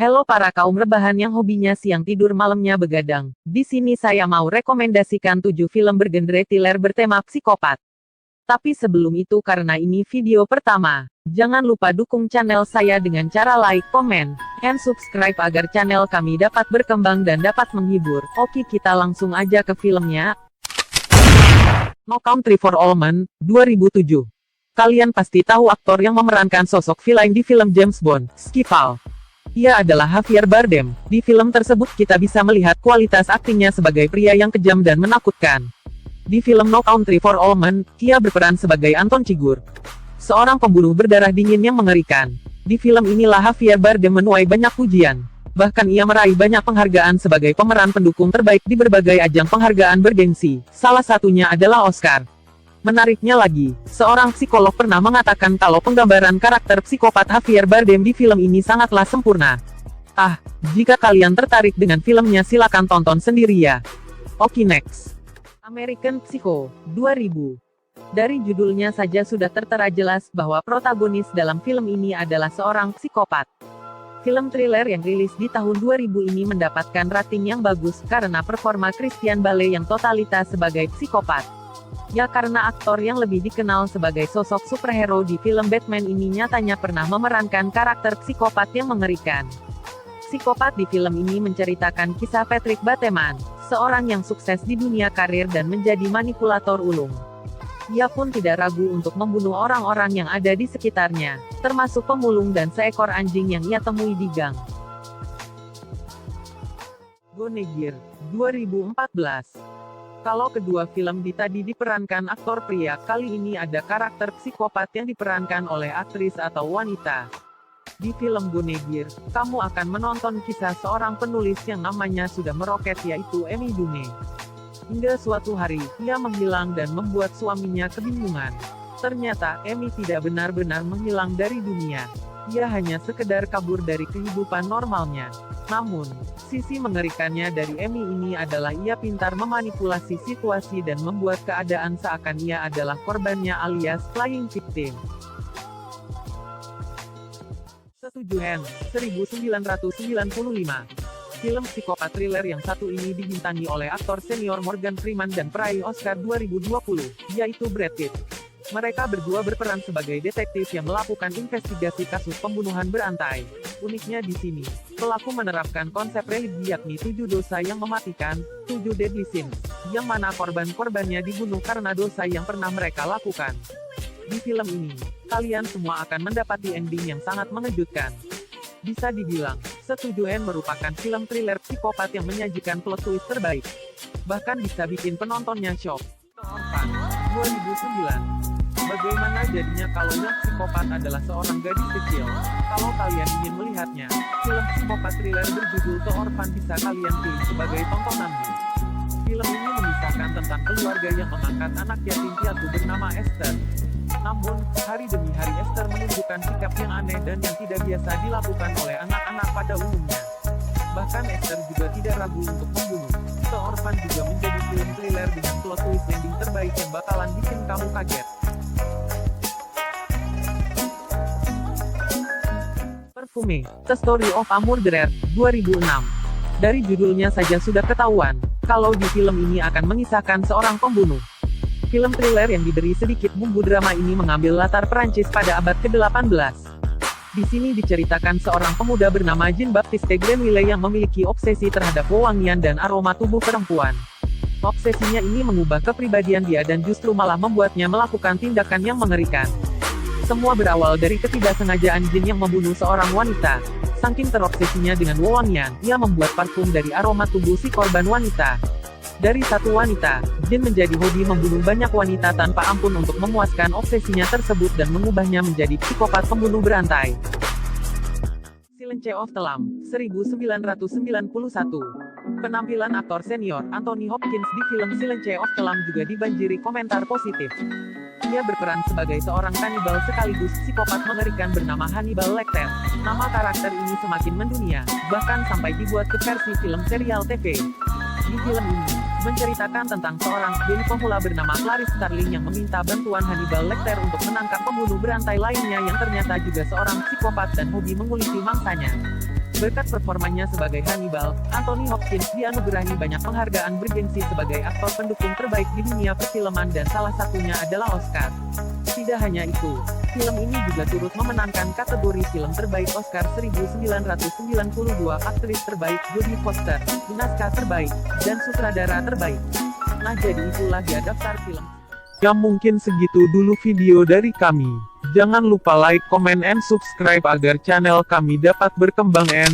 Halo para kaum rebahan yang hobinya siang tidur malamnya begadang. Di sini saya mau rekomendasikan 7 film bergenre thriller bertema psikopat. Tapi sebelum itu karena ini video pertama, jangan lupa dukung channel saya dengan cara like, comment, and subscribe agar channel kami dapat berkembang dan dapat menghibur. Oke, kita langsung aja ke filmnya. No Country for Old Men, 2007. Kalian pasti tahu aktor yang memerankan sosok villain di film James Bond, Skyfall. Ia adalah Javier Bardem. Di film tersebut kita bisa melihat kualitas aktingnya sebagai pria yang kejam dan menakutkan. Di film No Country for Old Men, ia berperan sebagai Anton Chigurh, seorang pembunuh berdarah dingin yang mengerikan. Di film inilah Javier Bardem menuai banyak pujian. Bahkan ia meraih banyak penghargaan sebagai pemeran pendukung terbaik di berbagai ajang penghargaan bergengsi. Salah satunya adalah Oscar. Menariknya lagi, seorang psikolog pernah mengatakan kalau penggambaran karakter psikopat Javier Bardem di film ini sangatlah sempurna. Jika kalian tertarik dengan filmnya silakan tonton sendiri ya. Oke, next. American Psycho, 2000. Dari judulnya saja sudah tertera jelas bahwa protagonis dalam film ini adalah seorang psikopat. Film thriller yang rilis di tahun 2000 ini mendapatkan rating yang bagus karena performa Christian Bale yang totalitas sebagai psikopat. Ya, karena aktor yang lebih dikenal sebagai sosok superhero di film Batman ini nyatanya pernah memerankan karakter psikopat yang mengerikan. Psikopat di film ini menceritakan kisah Patrick Bateman, seorang yang sukses di dunia karir dan menjadi manipulator ulung. Ia pun tidak ragu untuk membunuh orang-orang yang ada di sekitarnya, termasuk pemulung dan seekor anjing yang ia temui di gang. Gone Girl, 2014. Kalau kedua film tadi diperankan aktor pria, kali ini ada karakter psikopat yang diperankan oleh aktris atau wanita. Di film Gone Girl, kamu akan menonton kisah seorang penulis yang namanya sudah meroket yaitu Amy Dunne. Hingga suatu hari, ia menghilang dan membuat suaminya kebingungan. Ternyata, Amy tidak benar-benar menghilang dari dunia. Ia hanya sekedar kabur dari kehidupan normalnya. Namun, sisi mengerikannya dari Amy ini adalah ia pintar memanipulasi situasi dan membuat keadaan seakan ia adalah korbannya alias playing victim. Setuju 1995. Film psikopat thriller yang satu ini dibintangi oleh aktor senior Morgan Freeman dan peraih Oscar 2020, yaitu Brad Pitt. Mereka berdua berperan sebagai detektif yang melakukan investigasi kasus pembunuhan berantai. Uniknya di sini, pelaku menerapkan konsep religi yakni 7 dosa yang mematikan, 7 deadly sins, yang mana korban-korbannya dibunuh karena dosa yang pernah mereka lakukan. Di film ini, kalian semua akan mendapati ending yang sangat mengejutkan. Bisa dibilang, Setuju merupakan film thriller psikopat yang menyajikan plot twist terbaik. Bahkan bisa bikin penontonnya shock. Orphan, 2009. Bagaimana jadinya kalau yang psikopat adalah seorang gadis kecil? Kalau kalian ingin melihatnya, film psikopat thriller berjudul The Orphan bisa kalian pilih sebagai tontonanmu. Film ini mengisahkan tentang keluarga yang mengangkat anak yatim piatu bernama Esther. Namun, hari demi hari Esther menunjukkan sikap yang aneh dan yang tidak biasa dilakukan oleh anak-anak pada umumnya. Bahkan Esther juga tidak ragu untuk membunuh. The Orphan juga menjadi film thriller dengan plot twist ending terbaik yang bakalan bikin kamu kaget. Perfume, The Story of a Murderer, 2006. Dari judulnya saja sudah ketahuan, kalau di film ini akan mengisahkan seorang pembunuh. Film thriller yang diberi sedikit bumbu drama ini mengambil latar Perancis pada abad ke-18. Di sini diceritakan seorang pemuda bernama Jean-Baptiste Grenouille yang memiliki obsesi terhadap wewangian dan aroma tubuh perempuan. Obsesinya ini mengubah kepribadian dia dan justru malah membuatnya melakukan tindakan yang mengerikan. Semua berawal dari ketidaksengajaan Jean yang membunuh seorang wanita. Saking terobsesinya dengan wewangian, ia membuat parfum dari aroma tubuh si korban wanita. Dari satu wanita, Jean menjadi hobi membunuh banyak wanita tanpa ampun untuk memuaskan obsesinya tersebut dan mengubahnya menjadi psikopat pembunuh berantai. Silence of the Lambs, 1991. Penampilan aktor senior, Anthony Hopkins di film Silence of the Lambs juga dibanjiri komentar positif. Ia berperan sebagai seorang kanibal sekaligus psikopat mengerikan bernama Hannibal Lecter. Nama karakter ini semakin mendunia, bahkan sampai dibuat ke versi film serial TV. Di film ini, menceritakan tentang seorang bayi pemula bernama Clarice Starling yang meminta bantuan Hannibal Lecter untuk menangkap pembunuh berantai lainnya yang ternyata juga seorang psikopat dan hobi menguliti mangsanya. Berkat performanya sebagai Hannibal, Anthony Hopkins dianugerahi banyak penghargaan bergengsi sebagai aktor pendukung terbaik di dunia perfilman dan salah satunya adalah Oscar. Tidak hanya itu, film ini juga turut memenangkan kategori film terbaik Oscar 1992, aktris terbaik Jodie Foster, naskah terbaik, dan sutradara terbaik. Nah jadi itulah dia daftar film. Ya mungkin segitu dulu video dari kami. Jangan lupa like, comment, and subscribe agar channel kami dapat berkembang and